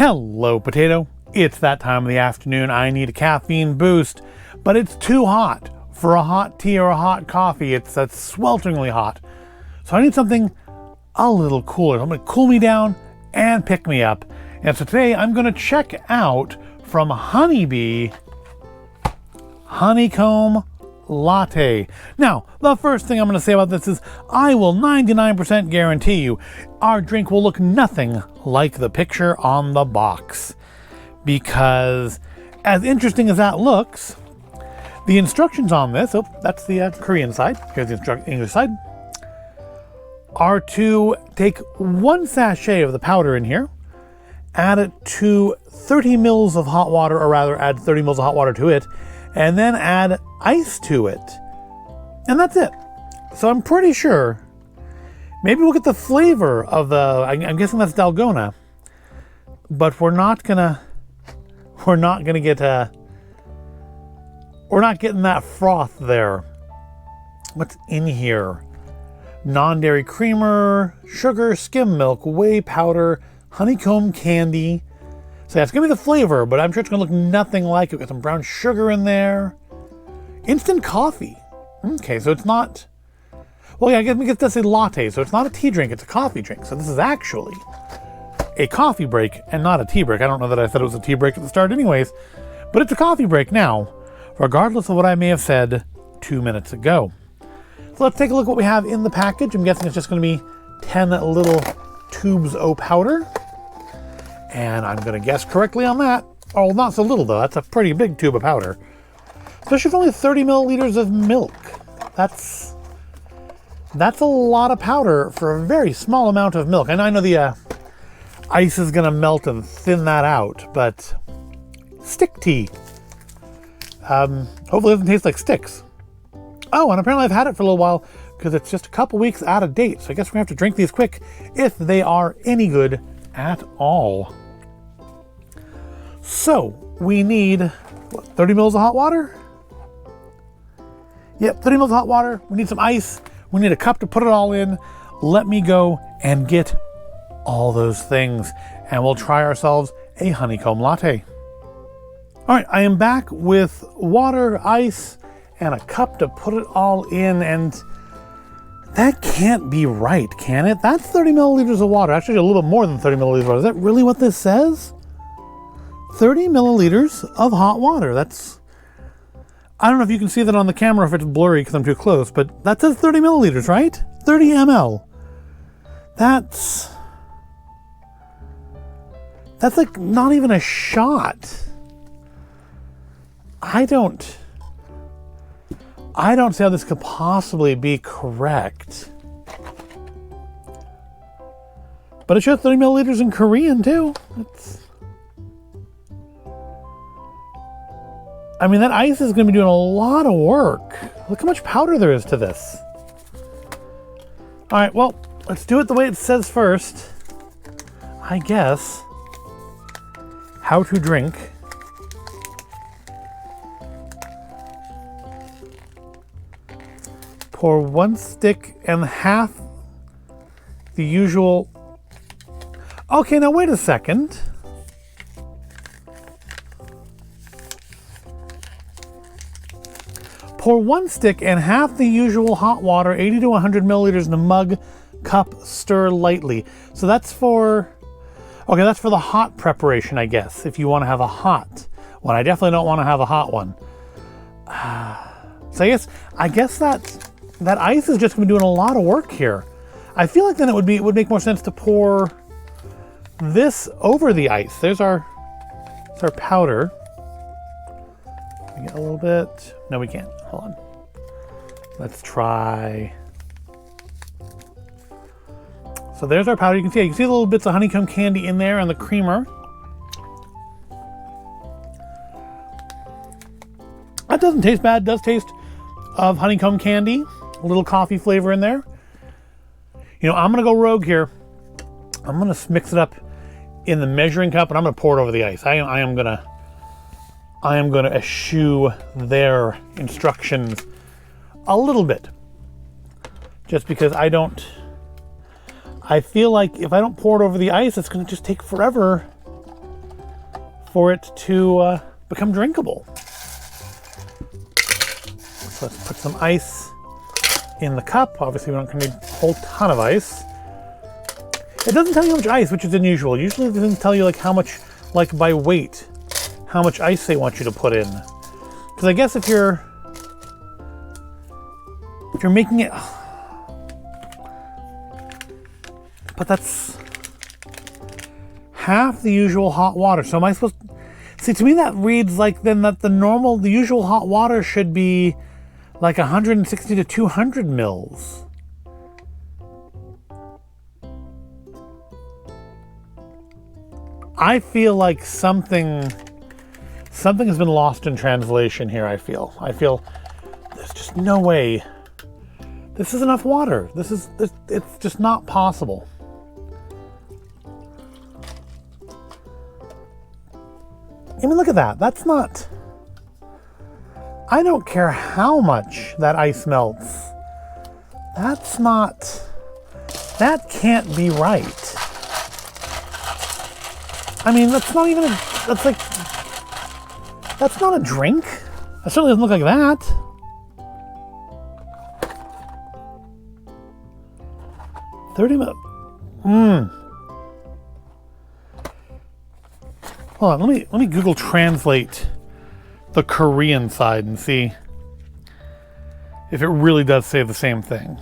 Hello, potato. It's that time of the afternoon. I need a caffeine boost, but it's too hot for a hot tea or a hot coffee. It's swelteringly hot. So I need something a little cooler. I'm going to cool me down and pick me up. And so today I'm going to check out from Honeybee Honeycomb Latte. Now, the first thing I'm going to say about this is I will 99% guarantee you our drink will look nothing like the picture on the box. Because as interesting as that looks, the instructions on this, that's the Korean side, here's the English side, are to take 1 sachet of the powder in here, add it to 30 mils of hot water, or rather add 30 mils of hot water to it, and then add ice to it. And that's it. So I'm pretty sure, maybe we'll get the flavor of the, I'm guessing that's Dalgona, but we're not getting that froth there. What's in here? Non-dairy creamer, sugar, skim milk, whey powder, honeycomb candy. So yeah, it's gonna be the flavor, but I'm sure it's gonna look nothing like it. Got some brown sugar in there. Instant coffee. Okay, so it's not, well, yeah, I guess that's a latte, so it's not a tea drink, it's a coffee drink. So this is actually a coffee break and not a tea break. I don't know that I said it was a tea break at the start anyways, but it's a coffee break now, regardless of what I may have said 2 minutes ago. So let's take a look at what we have in the package. I'm guessing it's just gonna be 10 little tubes of powder. And I'm gonna guess correctly on that. Oh, not so little though, that's a pretty big tube of powder. Especially for only 30 milliliters of milk. That's a lot of powder for a very small amount of milk. And I know the ice is gonna melt and thin that out, but stick tea. Hopefully it doesn't taste like sticks. Oh, and apparently I've had it for a little while because it's just a couple weeks out of date. So I guess we're gonna have to drink these quick if they are any good at all. So we need, what, 30 mils of hot water? Yep, 30 mils of hot water. We need some ice. We need a cup to put it all in. Let me go and get all those things and we'll try ourselves a honeycomb latte. All right, I am back with water, ice, and a cup to put it all in, and that can't be right, can it? That's 30 milliliters of water. Actually, a little bit more than 30 milliliters of water. Is that really what this says? 30 milliliters of hot water. That's, I don't know if you can see that on the camera if it's blurry because I'm too close, but that says 30 milliliters, right? 30 ml. That's like not even a shot. I don't see how this could possibly be correct. But it shows 30 milliliters in Korean too. I mean, that ice is going to be doing a lot of work. Look how much powder there is to this. All right, well, let's do it the way it says first. I guess. How to drink. Pour 1 stick and half the usual. Okay, now wait a second. Pour 1 stick and half the usual hot water, 80 to 100 milliliters in a mug, cup, stir lightly. So that's for, okay, that's for the hot preparation, I guess, if you want to have a hot one. I definitely don't want to have a hot one. So I guess that ice is just going to be doing a lot of work here. I feel like then it would make more sense to pour this over the ice. There's our powder. We get a little bit. No, we can't. Hold on. Let's try. So there's our powder. You can see the little bits of honeycomb candy in there and the creamer. That doesn't taste bad. It does taste of honeycomb candy. A little coffee flavor in there. You know, I'm gonna go rogue here. I'm gonna mix it up in the measuring cup and I'm gonna pour it over the ice. I am gonna eschew their instructions a little bit. Just because I feel like if I don't pour it over the ice, it's gonna just take forever for it to become drinkable. So let's put some ice in the cup. Obviously, we're not going to need a whole ton of ice. It doesn't tell you how much ice, which is unusual. Usually it doesn't tell you like how much, like by weight, how much ice they want you to put in. Because I guess if you're making it, but that's half the usual hot water. So am I supposed to, see, to me that reads like then that the usual hot water should be like 160 to 200 mils. I feel like something has been lost in translation here. I feel there's just no way this is enough water. It's just not possible. I mean, look at that. That's not, I don't care how much that ice melts. That's not, that can't be right. I mean, that's not even that's not a drink. It certainly doesn't look like that. Hold on, let me Google Translate the Korean side and see if it really does say the same thing.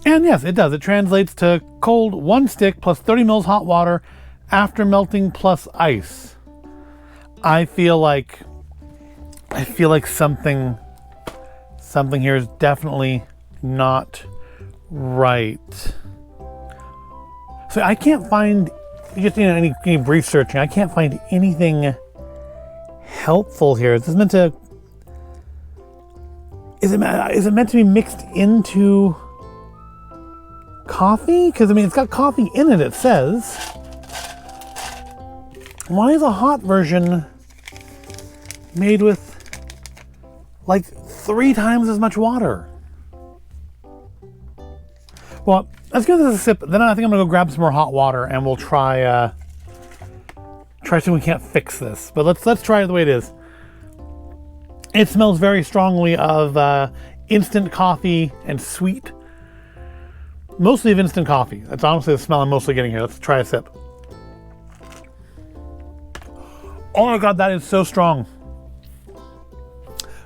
And yes, it does. It translates to cold 1 stick plus 30 mils hot water after melting plus ice. I feel like something here is definitely not right. So I can't find, just any brief searching, I can't find anything helpful here. Is this meant to, is it meant to be mixed into coffee? Because I mean, it's got coffee in it, it says. Why is a hot version made with like 3 times as much water? Well, let's give this a sip. Then I think I'm gonna go grab some more hot water and we'll try see if we can't fix this. But let's try it the way it is. It smells very strongly of instant coffee and sweet. Mostly of instant coffee. That's honestly the smell I'm mostly getting here. Let's try a sip. Oh my God, that is so strong.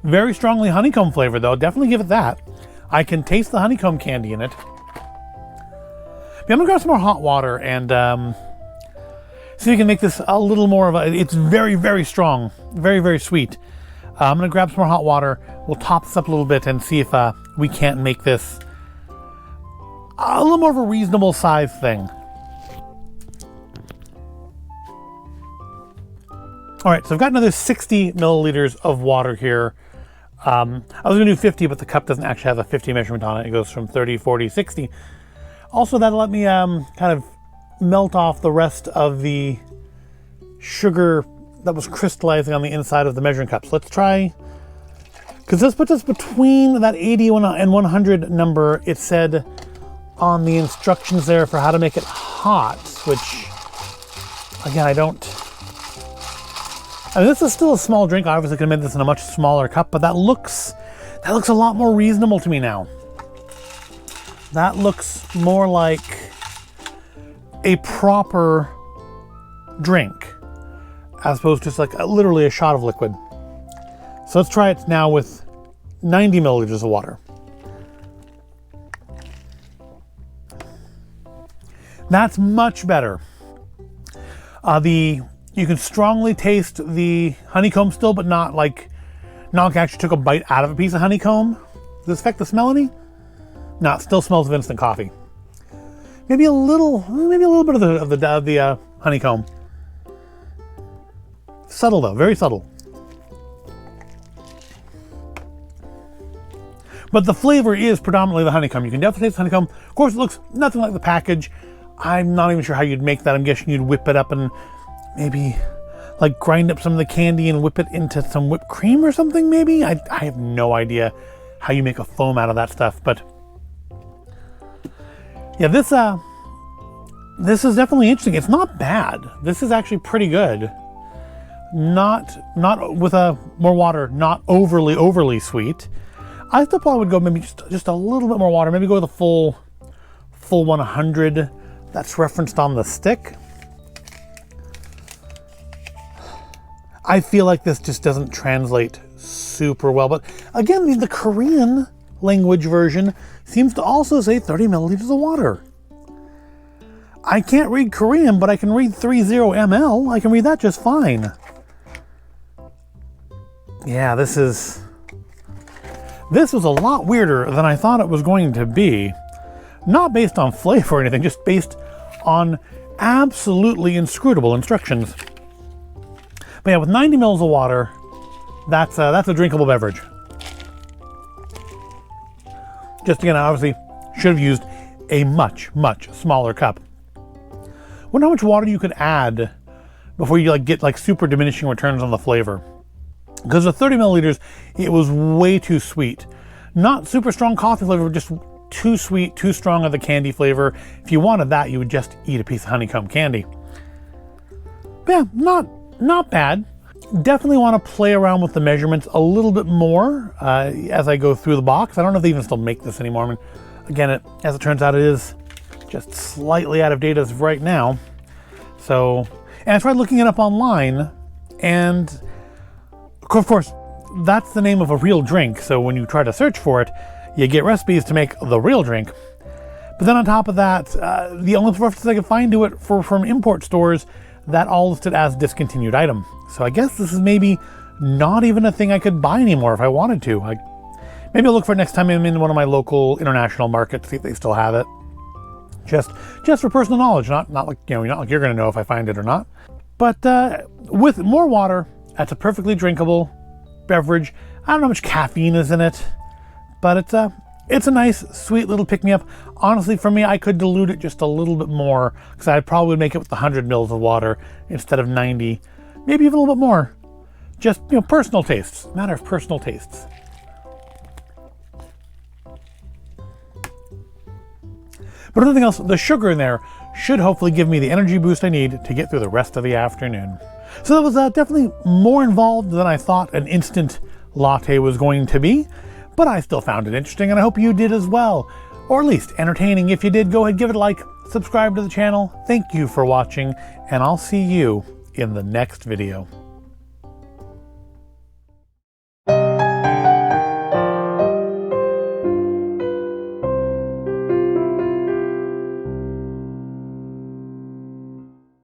Very strongly honeycomb flavor though. Definitely give it that. I can taste the honeycomb candy in it. Yeah, I'm gonna grab some more hot water and see if we can make this a little more of a, it's very, very strong. Very, very sweet. I'm gonna grab some more hot water. We'll top this up a little bit and see if we can't make this a little more of a reasonable size thing. All right, so I've got another 60 milliliters of water here. I was gonna do 50, but the cup doesn't actually have a 50 measurement on it. It goes from 30, 40, 60. Also, that'll let me kind of melt off the rest of the sugar that was crystallizing on the inside of the measuring cup. So let's try, because this puts us between that 80 and 100 number. It said on the instructions there for how to make it hot, which, again, I mean, this is still a small drink. I obviously could have made this in a much smaller cup, but that looks a lot more reasonable to me now. That looks more like a proper drink, as opposed to just like literally a shot of liquid. So let's try it now with 90 milliliters of water. That's much better. You can strongly taste the honeycomb still, but not like actually took a bite out of a piece of honeycomb. Does this affect the smell any? No, it still smells of instant coffee. Maybe a little bit of the honeycomb. Subtle though, very subtle. But the flavor is predominantly the honeycomb. You can definitely taste the honeycomb. Of course, it looks nothing like the package. I'm not even sure how you'd make that. I'm guessing you'd whip it up and maybe like grind up some of the candy and whip it into some whipped cream or something maybe. I have no idea how you make a foam out of that stuff, but yeah, this this is definitely interesting. It's not bad. This is actually pretty good. Not with more water, not overly sweet. I still probably would go maybe just a little bit more water. Maybe go with a full 100 that's referenced on the stick. I feel like this just doesn't translate super well, but again, the Korean language version seems to also say 30 milliliters of water. I can't read Korean, but I can read 30 ml. I can read that just fine. Yeah, this was a lot weirder than I thought it was going to be. Not based on flavor or anything, just based on absolutely inscrutable instructions. But yeah, with 90 mils of water, that's a drinkable beverage. Just again, I obviously should have used a much smaller cup. Wonder how much water you could add before you get super diminishing returns on the flavor. Because the 30 milliliters, it was way too sweet. Not super strong coffee flavor, just too sweet, too strong of the candy flavor. If you wanted that, you would just eat a piece of honeycomb candy. But yeah, not bad. Definitely want to play around with the measurements a little bit more as I go through the box. I don't know if they even still make this anymore. I mean, again, as it turns out, it is just slightly out of date as of right now. So, and I tried looking it up online, and of course, that's the name of a real drink. So when you try to search for it, you get recipes to make the real drink. But then on top of that, the only references I could find to it from import stores, that all listed as discontinued item. So I guess this is maybe not even a thing I could buy anymore if I wanted to. Maybe I'll look for it next time I'm in one of my local international markets, see if they still have it. Just for personal knowledge, not like not like you're gonna know if I find it or not. But with more water, that's a perfectly drinkable beverage. I don't know how much caffeine is in it, but it's a nice, sweet little pick-me-up. Honestly, for me, I could dilute it just a little bit more, because I probably would make it with 100 mils of water instead of 90, maybe even a little bit more. Just, personal tastes. Matter of personal tastes. But anything else, the sugar in there should hopefully give me the energy boost I need to get through the rest of the afternoon. So that was definitely more involved than I thought an instant latte was going to be, but I still found it interesting, and I hope you did as well. Or at least entertaining. If you did, go ahead, give it a like, subscribe to the channel. Thank you for watching, and I'll see you in the next video.